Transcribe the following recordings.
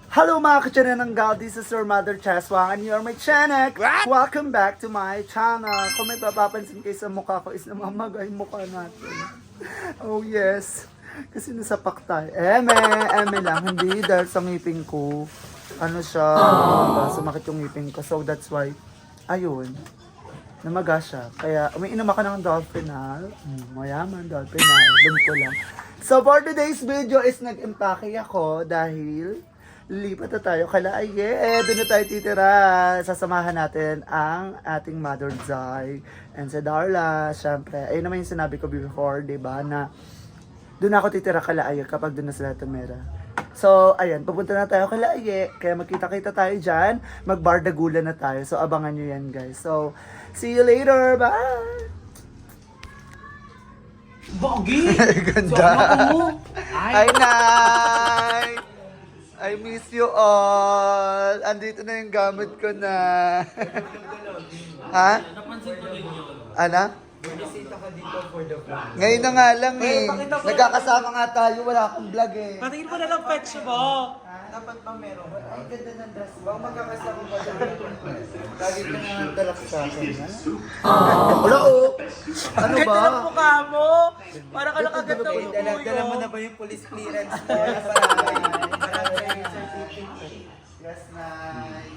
Hello mga kachanan ng God, this is your Mother Cheswang and you're my channel. Welcome back to my channel. Kung may papapansin kayo sa mukha ko is namamagay mukha natin. Oh yes, kasi nasapak tayo. Eme lang, hindi dahil sa ngipin ko. Ano siya, sumakit yung ngipin ko. So that's why, ayun, namaga siya. Kaya umiinom ako ng Dolphinal. Mayaman, Dolphinal. Doon ko lang. So for today's video is nag-impake ako dahil lipat na tayo kala doon na tayo titira. Sasamahan natin ang ating Mother Zai and si Darla. Syempre, ayun naman yung sinabi ko before, diba, na doon ako titira kala kapag doon na sila tumira. So, ayan, pupunta na tayo kala kaya magkita-kita tayo dyan, magbardagulan na tayo. So, abangan nyo yan, guys. So, see you later. Bye! Bogi! Ganda! Ay, Hi, Nay! I miss you all. Andito na yung gamit ko na. Ha? napansin ko rin yun. Ano? Bumisita ka dito for the vlog. Ngayon na nga lang eh. pakita ko. Nagkakasama nga tayo. Wala akong vlog eh. Patingin mo na lang pets mo. Dapat ba meron? Ay, ganda ng dress mo. Bang magkakasama ba dyan? Lagi ka na nagdalak sa akin. Wala oh. Ano ba? Ganda ng mukha mo. Parang ka nakaganda mo. Dala mo na ba yung police clearance mo? Marami certificate. Yes, Nay.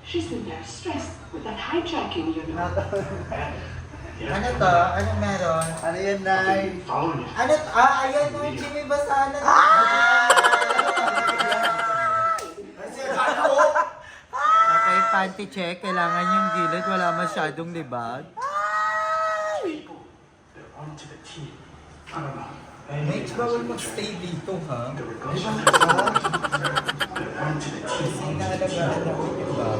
She's been very stressed with that hijacking, you know. Ano to? Anong meron? Ano yan, Nay? Ano? Ayan mo yung Jimmy Basanan. Okay, panty check. Kailangan yung gilid. Wala masyadong libag. Mitch, bawal mag-stay dito, ha? Kasi naalagaan ako yung bawal.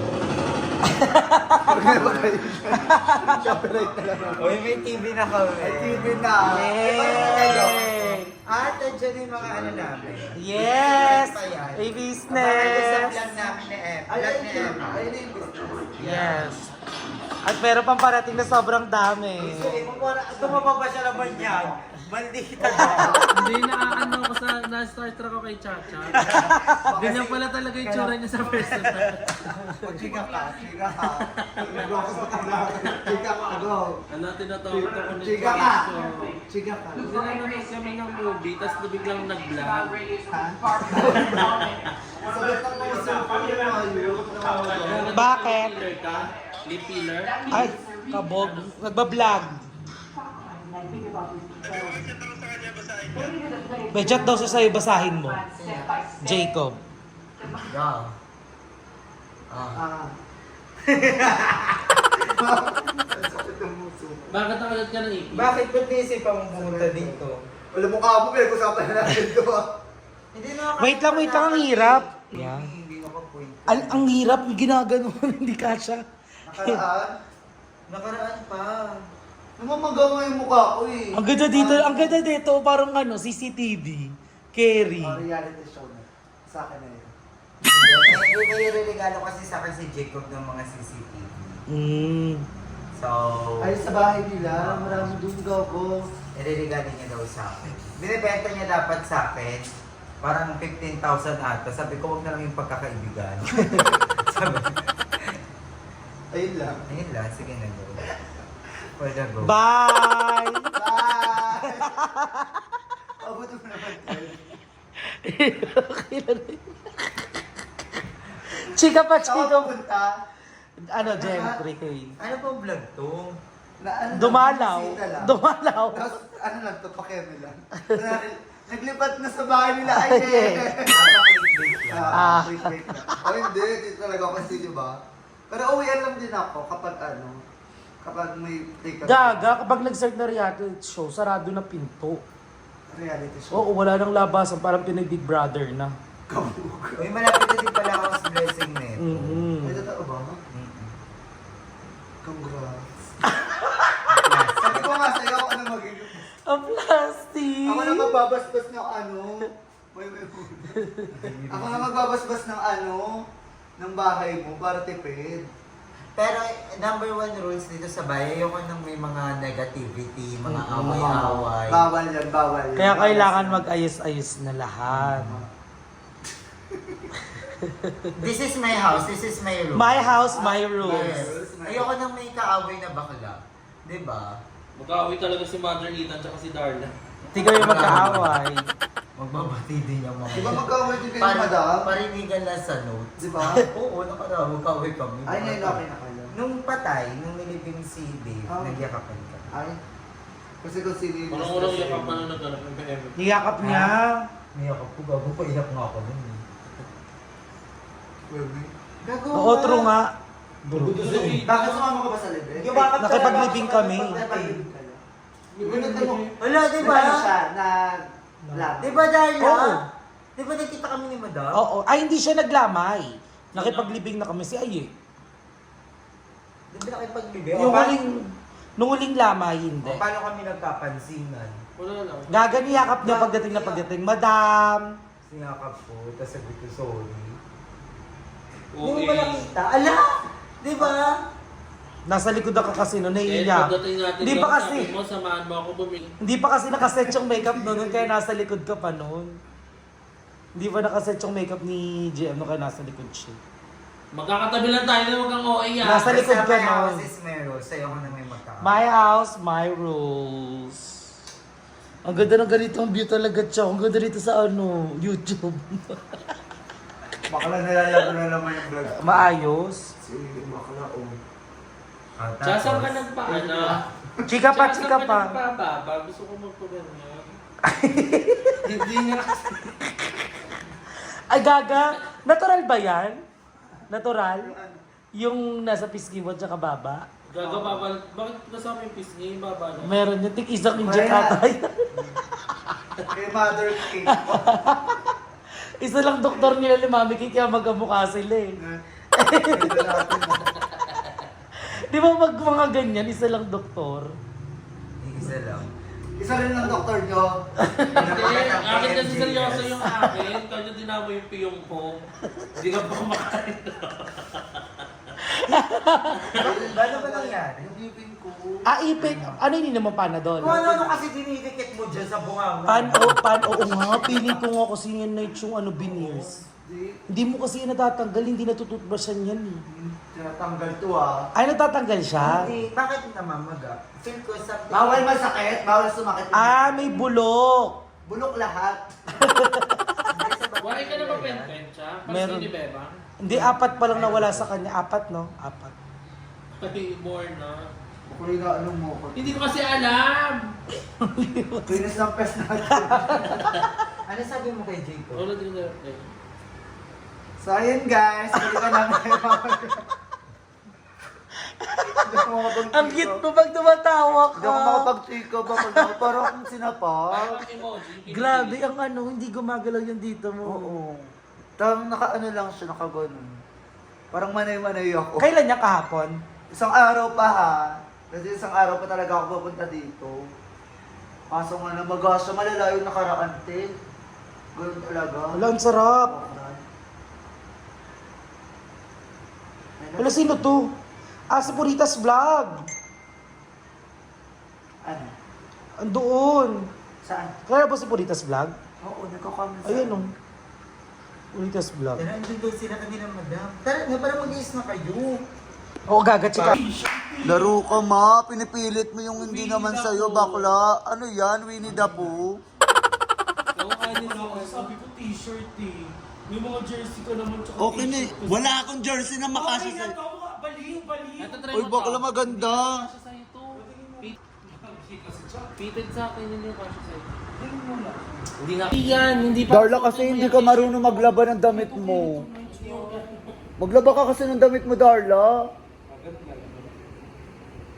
Copyright na lang ako. Uy, may TV na kami. Ay, TV na. Yay! At andyan yung mga ano namin. Yes! Pa yan. A Abangan business! nyo sa vlog namin ni Em. Ayun Vlog ni Em. ayun yung business. Yes. At meron pang parating na sobrang dami. Tumapa pa siya naman yan. Maldita na. Hindi na ko sa na-starstruck ako kay Chacha. Ganyan pala talaga yung tsura niya sa personal. Chika ka, chika ka. Chika ka, go. Ano, tinatawag ko ni Chika ka. Chika ka. Kasi nanonood kami ng movie, tapos biglang nag-vlog. Sagot ng mga cellphone yung mga youth na mga Bakit? Filler ka? Lip filler? Ay, kabog. Nagbablog. May chat daw siya sa'yo, basahin mo. Jacob. Yeah. Ah. Bakit nakalat ka ng ipi? Bakit ba't naisipan mong pumunta dito? Wala mo ka mo, pinag-usapan na natin ito ah. Hindi na Wait lang, ang hirap. Yan. Hindi nakapoint. Ang hirap, ginagano, hindi kasha. Nakaraan. Nakaraan pa. Namamaga nga yung mukha ko eh. Ang ganda dito, parang ano, CCTV. Carry. Reality show na. Sa akin na yun. May regalo kasi sa akin si Jacob ng mga CCTV. So, Ay, sa bahay nila, marami doon gago. ireregalo niya daw sa akin. Binibenta niya dapat sa akin. Parang 15,000 ata. Sabi ko, huwag na lang yung pagkakaibigan. Sabi, Ayun lang. ayun lang, sige na go. Pwede go. Bye! Bye! Abot mo naman tayo. Chika pa, Saan chika. ka pupunta? Ano, Jeffrey Kay? Ano pong vlog to? Na, ano, Dumalaw. bisita lang. Dumalaw. Tapos, ano lang to, pakeme lang. Naglipat na sa bahay nila. Ay, Ah. clickbait na. Oh, hindi. Hindi talaga ako kasi, di ba? Pero uwian lang din ako kapag ano, kapag may take Gaga, kapag nag-start na reality show, sarado na pinto. reality show. Oo, wala nang labasan, parang pinag-Big Brother na. Kabog. Uy, malapit na din pala ako sa blessing na ito. Ay, totoo ba? Congrats. Sabi ko nga sa'yo, ako na magiging... Ang plastic! Ako na magbabasbas ng ano. Ako na magbabasbas ng ano, ng bahay mo para tipid. Pero number one rules dito sa bahay, ayoko nang may mga negativity, mga away-away. Bawal yan, bawal yan. Kaya Bawal kailangan yan. mag-ayos-ayos na lahat. This is my house, this is my room. My house, my rules. Yes. Ayoko nang may kaaway na bakla. Diba? Mag-aaway talaga si Mother Ethan tsaka si Darla. Hindi kayo magkaaway. Magbabati din yung mga. Di ba magkawal din kayo, madam? Parinigan lang sa notes. Di ba? Oo, nakaraan, magkaway kami. Ay, ngayon okay na kayo. Nung patay, nung nilibing si Dave, Ah. nagyakapan ka. Ay. Kasi kung sino yung... Unang-unang yakap pa nung nagkaroon ng PM. Niyakap niya. Niyakap ko, gago pa, iyak nga ako nun. Gago Oo, true nga. Bakit sumama ka ba sa libre? Nakipaglibing kami. Nakipaglibing ka lang. Binunod mo. Wala, di ba? Ano siya? Nag-lab. Di ba, Darla? Oo. Di ba nagkita kami ni Madam? Oo. Ay, hindi siya naglamay. Nakipaglibing na kami si Aye. Di ba nakipaglibing? Yung nung huling lamay, hindi. Paano kami nagkapansinan? Wala lang. Gaganiyakap niya pagdating, Madam. Sinakap ko, tapos sabi ko, sorry. Okay. Hindi mo nakita. Ala! Di ba? Nasa likod ako kasi noon, Eh, naiiyak. pagdating natin Hindi doon, pa kasi, sabi mo, samahan mo ako bumili. hindi pa kasi nakaset yung makeup noon, kaya nasa likod ka pa noon. Hindi pa nakaset yung makeup ni JM no, kaya nasa likod siya. Magkakatabi lang tayo na wag kang OA yan. Nasa likod ka Basta may nun. house is my rules. Sa'yo ko na may magkakaroon. My house, my rules. Ang ganda ng ganitong view talaga, Chow. Ang ganda dito sa YouTube. Bakla nalalago na naman yung vlog. Maayos. Si bakla, oh. Saan ka nagpaano? Chika pa, Saan chika ka pa. nagpababa? Gusto ko magpaganyan. Hindi nga. Ay, gaga. Natural ba yan? Natural? Yung nasa pisngi mo at saka baba? Gagababa. Bakit kasama yung pisngi? Yung baba na. Meron yun. Tik isang inject ata yan. Kay Mother King. Isa lang doktor nila ni Mami Kay, kaya magkamukha sila eh. Ito natin. Di ba mga ganyan, isa lang doktor? Isa lang. Isa rin ng doktor nyo. Hindi, akin kasi seryoso yung akin. Kanya dinamo yung piyong ko. Hindi ka pa kumakain. Paano ba nangyari? Yung bibing ko. Ipit. Ano yun naman Panadol? Kung ano kasi dinidikit mo dyan sa bunganga. Oo nga, feeling ko nga kasi yan na yung veneers. Hindi mo kasi yan natatanggal, hindi natututbrushan yan eh. Tinatanggal to ah. Ay, natatanggal siya? Hindi, bakit namamaga? Feel ko something. Bawal masakit, bawal sumakit. May bulok. Bulok lahat. Why ka na ba pen-pen siya? Meron. Kasi ni Beba? Hindi, 4 pa lang nawala sa kanya. 4, no? 4. Pati more na. Kuya na ano mo ko. Hindi ko kasi alam! Kinis ng pes natin. Ano sabi mo kay Jacob? Wala din na. So ayun guys, balikan namin yung mga... Hindi ako makapag-chiko. Ang cute mo pag tumatawa Hindi ako ka. makapag-chiko. Parang akong sinapag. Parang emoji. Grabe, ang hindi gumagalaw yung dito mo. Oo. Tang naka-ano lang siya, naka-ganon. Parang manay-manay ako. Kailan niya kahapon? Isang araw pa ha. Kasi isang araw pa talaga ako pupunta dito. Kaso nga namaga siya, malala yung nakaraan, te. Ganun talaga. Wala, ang sarap. Wala, sino to? Si Puritas Vlog. Ano? Andoon. Saan? Kaya ba si Puritas Vlog? Oo, nagko-comment sa... Ayun, oh. Puritas Vlog. Tara, andun daw sila kanina, madam. Tara na, parang mag-iis na kayo. Oo, gaga, chika. Laro ka ma, pinipilit mo yung hindi naman sa'yo, bakla. Ano yan, Winnie the Pooh? Sabi ko t-shirt eh. Yung mga jersey ko naman tsaka Okay na, wala akong jersey na makasya sa'yo. Baliw. Uy, bakla maganda. Fitted sa akin yun yung kasya sa'yo. Hindi nga. Yan, hindi pa. Darla, kasi hindi ka marunong maglaba ng damit mo. Maglaba ka kasi ng damit mo, Darla.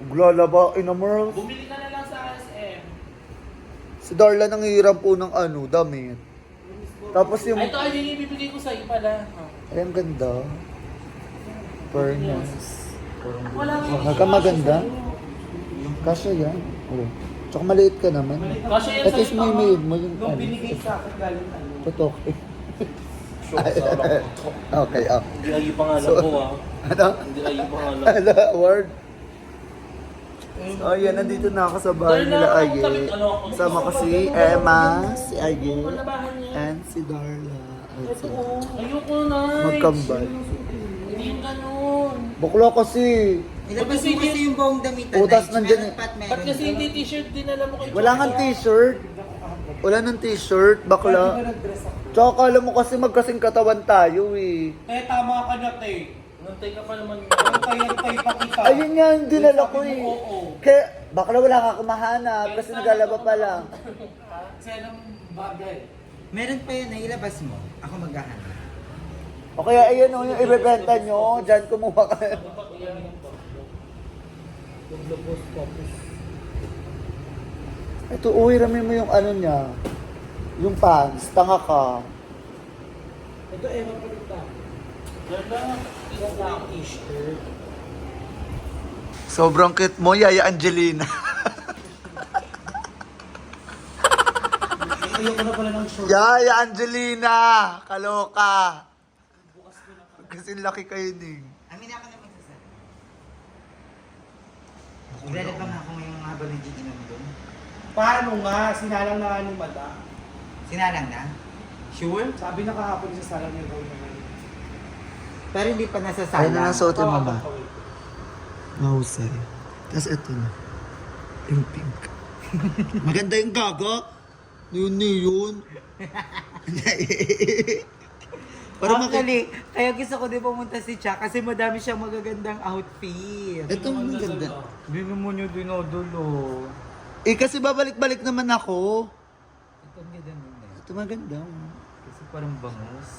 Maglalaba, inamerl. Bumili ka na lang sa SM. Si Darla nangihiram po ng damit. Tapos yung... Ay, ito ay yung ibibigay ko sa'yo pala. Ay, ang ganda. Furnace. Wala nga. Maganda. Kasya yan. Oh. Tsaka maliit ka naman. Kasi yan At least sa'yo. may maid mo yung Nung binigay sa akin galing Tutok. Okay, up. Hindi ay yung pangalan So- ko ah. Ano? Hindi ay yung pangalan. Ala, word. So, ayan, nandito na ako sa bahay nila Aye. Sama ko si Emma, si Aye, Palabahan niya. and si Darla. At si- Ayoko na. magkambal. Hindi yung ganun. Bakla kasi. Ilabas mo kasi yung buong damitan. Utas Nice. nandyan Meron eh. pat, Ba't meron kasi pa. hindi t-shirt din alam mo kay Wala nga t-shirt. Wala nang t-shirt, bakla. Tsaka kala mo kasi magkasing katawan tayo eh. Eh, tama ka na, te. Nantay ka pa naman. Antay pa kita. Ayun nga, yung dinala ko eh. Oo. Kaya, bakla wala ka akong mahanap kasi naglalaba pa lang. Kasi anong bagay. Meron pa yun, ilabas mo. Ako maghahanap. O kaya ayun o, yung ibebenta nyo, dyan kumuha ka. Ito, uy, rami mo yung ano niya. Yung pants, tanga ka. Ito, ewan ko rin ta. Ganda. Yung t-shirt. Sobrang cute mo, Yaya Angelina. Ayoko na pala ng short. Yaya Angelina! Kaloka! Kasi laki kayo din. Amin ako na magsasabi. Maglalabang ako ngayong habang nagjiginom doon. Paano nga? Sinalang na nga ni Madam. Sinalang na? Sure? Sabi na kahapon sa salang niya daw naman. Pero hindi pa nasasalang. Ayun na lang suotin mo ba? Tawagan ko eh. Mahusay. Tapos ito na. Yung pink. Maganda yung gaga. Yun yun. Para Actually, kaya gusto ko din pumunta si Cha kasi madami siyang magagandang outfit. Ito maganda. Hindi naman yung dinodulo. Eh kasi babalik-balik naman ako. Ito ang ganda nun eh. Ito maganda. Kasi parang bangus.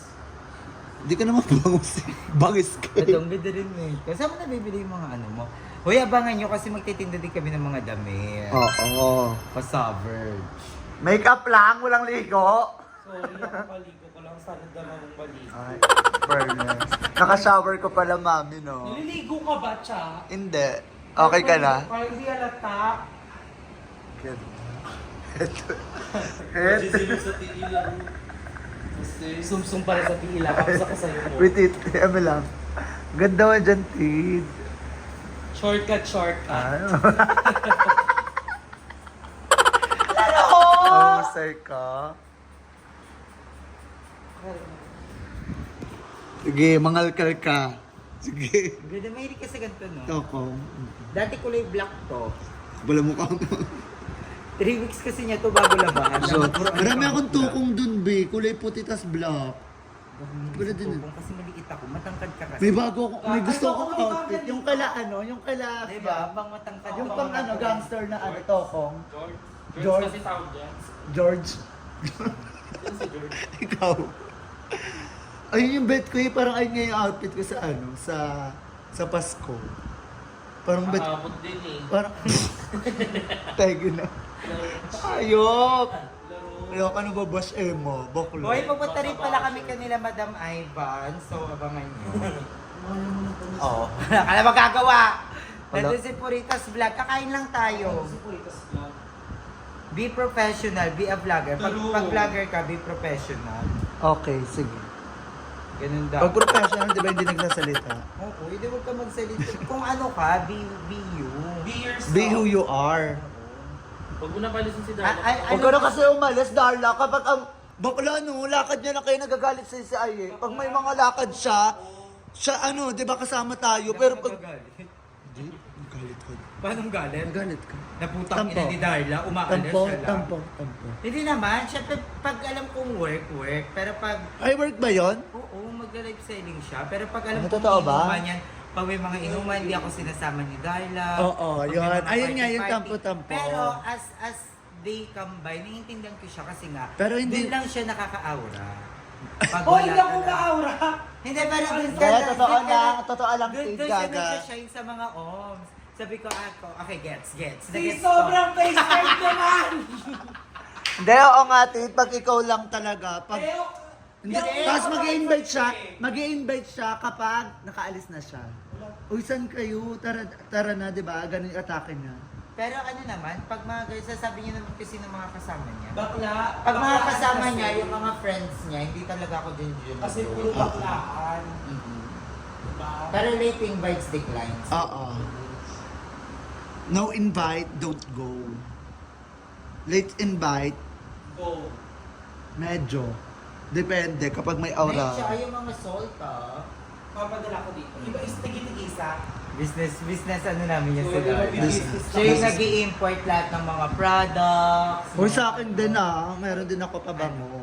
Hindi ka naman bangus eh. Bangis ka Ito eh. ang ganda rin eh. Kasi saan mo nabibili yung mga ano mo? Hoy, abangan nyo kasi magtitinda din kami ng mga damit. Oo. Pa-Savage. Makeup lang, walang ligo. Sorry, ako paligo ko lang. Sana naman mong paligo. Ay, fairness. Naka-shower ko pala, mami, no? Nililigo ka ba, Cha? Hindi. Okay ka na? Kaya hindi halata. Ito. Sa tila. Sumsum para sa tila. Kapsa ka sa'yo mo. Wait, ano lang. Ganda mo dyan, Tid. Shortcut. Ano? Oh, masay ka. Sige, mangalkal ka. Sige. Ganda, mahilig ka sa ganito, no? Toko. Dati kulay black to. Wala mo ka. 3 weeks kasi niya to bago labahan. So, marami akong tukong dun, be. Kulay puti tas black. Wala din. Tukong kasi maliit ako. Matangkad ka kasi. May bago ako, may gusto akong outfit. Yung kala ano, yung kala... Diba? Bang matangkad Yung ka. pang ano, gangster na ano, tokong. George George. kasi tawag niya. George. Yan si George. Ikaw. Ayun yung bet ko eh, parang ayun nga yung outfit ko sa ano, sa Pasko. Parang bet, Nakakabot din eh. parang, tayo na. Ayok! Ayok, ano ba, boss Emo? Baklo. Hoy, pupunta rin pala kami kanila Madam Ivan. So, abangan nyo. Oo. Wala ka magagawa. Wala. Nandun si Puritas Vlog. Kakain lang tayo. Be professional, be a vlogger. Pag vlogger ka, be professional. Okay, sige. Ganun daw. Pag professional, di ba hindi nagsasalita? Oo, hindi huwag ka magsalita. Kung ano ka, be you. Be yourself. Be who you are. Huwag mo na palisin si Darla. Huwag ka na kasi umalis, Darla. Kapag ang bakla no, lakad niya na kayo nagagalit sa si Aye. Pag may mga lakad siya ano, di ba kasama tayo? Pero pag... Hindi, nagalit ka. Paano galit? Nagalit ka. Naputang Tampo. ina ni Darla, umaalis Tampo, siya lang. tampo. Hindi naman, syempre pag alam kong work. Pero pag, Ay, work ba yon? oo, magla-live selling siya. Pero pag alam Ano, kong totoo ba? inuman yan, pag may mga inuman, hindi ako sinasama ni Darla. Oo, Pag may yun. mga Ayun nga, yung party-party. tampo-tampo. Pero as they come by, naiintindihan ko siya kasi nga, Pero hindi- doon lang siya nakaka-aura. Pag Hoy, wala hindi ka ako na. ka-aura! Hindi, pero doon ka Kaya lang- totoo doon ka lang, totoo lang, Doon Steve siya Gaga. nagsashine sa mga OMS. Sabi ko, okay, gets. Si Nagets ko. sobrang face card naman! Hindi, oo nga, Tid. Pag ikaw lang talaga. Pag... Eh, Hindi, tapos mag-i-invite siya kapag nakaalis na siya. Uy, saan kayo? Tara na, di ba? Ganun yung atake niya. Pero ano naman, pag mga guys, sasabi niya naman kasi ng mga kasama niya. Bakla. Pag mga baklaan kasama kasi. niya, yung mga friends niya, hindi talaga ako dyan. Kasi puro baklaan. Mhm. Diba? Pero late invites declines. Oo. No invite, don't go. Late invite, Go. medyo. Depende kapag may Tsaka aura. yung mga salt Papadala ko dito. Iba is tigit-isa. business ano namin yung sila. Business. Siya yung nag-i-import lahat ng mga products. Uy, sa akin din meron din ako pabango.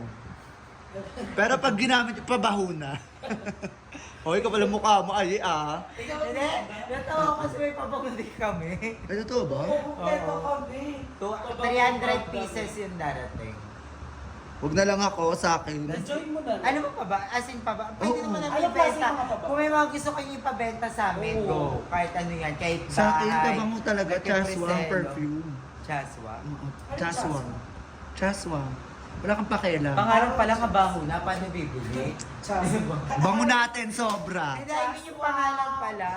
Pero pag ginamit yung pabaho na. Hoy, kapal ang mukha mo, ay Hindi, natawa kasi may papagundi kami. Ay, totoo ba? Kompleto kami. 300 pieces yung darating. Huwag na lang ako sa akin. Join mo na. Ano mo pa ba? As in pa ba? Pwede Oo. naman namin Ayaw, klase ibenta. mga pa ba? Kung may mga gusto kayong ipabenta sa amin, Oo. go. Kahit ano yan, kahit bahay. Sa akin, pabango talaga, kahit Chaswang preselo. perfume. Chaswang. Chaswang. Chaswang. Wala kang pakialam. Pangarang pala kabaho na, paano bibili? Bango natin, sobra. Hindi, I mean yung pangalan pala.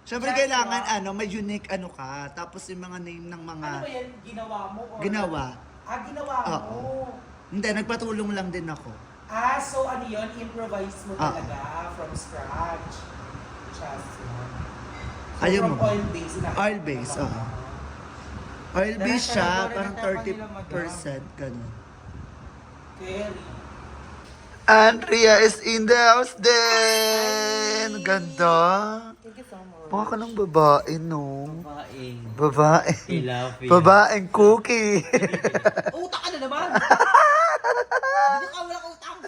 Siyempre, Chaswang. kailangan may unique ka. Tapos yung mga name ng mga Ano ba yan? Ginawa mo? Or... ginawa. Ginawa Oo. mo. Hindi, nagpatulong lang din ako. So ano yun? Improvise mo Ah. talaga from scratch. Just one. So Ayaw from mo. oil base na. Oil base, oo. Oil base siya, Tara, parang tara, tara, 30%, ganun. Carry. Andrea is in the house din! Ganda! Thank you so much. Mukha ka ng babae, no? Babaeng. Babae. Tilapia. Babaeng cookie. Utak ka na naman! Hindi ka walang utang!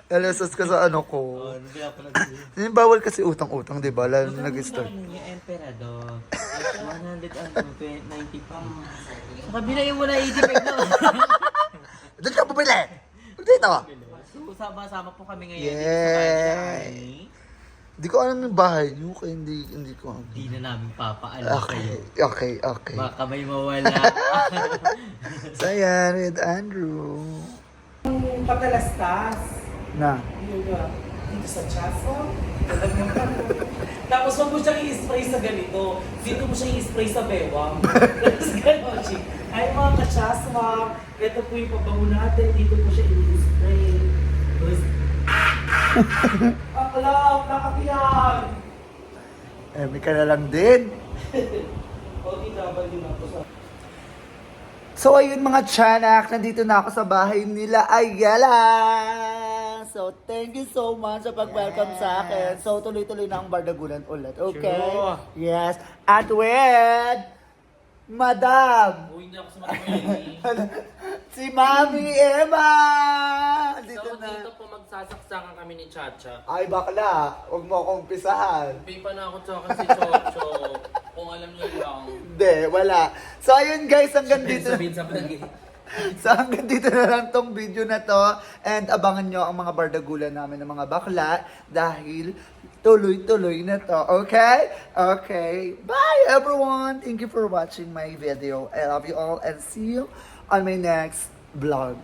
Alasas ka sa ano ko. Nabila ko na Yung bawal kasi utang-utang, di ba? Lalo na nag-start. Yung emperador. 190 pa. Sa kabila yung 185 na. Doon ka bumili! Dito! So, sama-sama po kami ngayon. Yay! Hindi ko alam yung bahay niyo, kaya hindi ko alam. Hindi na namin papaalam Okay, sa'yo. okay. Baka may mawala. So yan, with Andrew. Patalastas. Na. Yung dito sa chaso. Tapos wag mo siyang i-spray sa ganito. Dito mo siya i-spray sa bewang. Tapos gano'n siya. Ay mga kachaswa, ito po yung pabango natin. Dito po siya i-spray. Tapos, akalaw, nakakiyan. May ka na lang din. O, DW na po sa... So ayun mga tiyanak, nandito na ako sa bahay nila Ayala. So thank you so much sa pag-welcome sa akin. So tuloy-tuloy na ang bardagulan ulit, okay? Sure. Yes. At with Madam, Uy, hindi ako sumasabi. si Mami Emma. Dito So, na. dito po magsasaksakan kami ni Chacha. Ay bakla, huwag mo akong umpisahan. May pa na ako tsaka si Chocho. Kung alam niyo lang. Hindi, wala. So ayun guys, hanggang dito. Sabihin sa palagi. So hanggang dito na lang tong video na to. And abangan nyo ang mga bardagulan namin ng mga bakla dahil tuloy-tuloy na to. Okay? Okay. Bye everyone! Thank you for watching my video. I love you all and see you on my next vlog.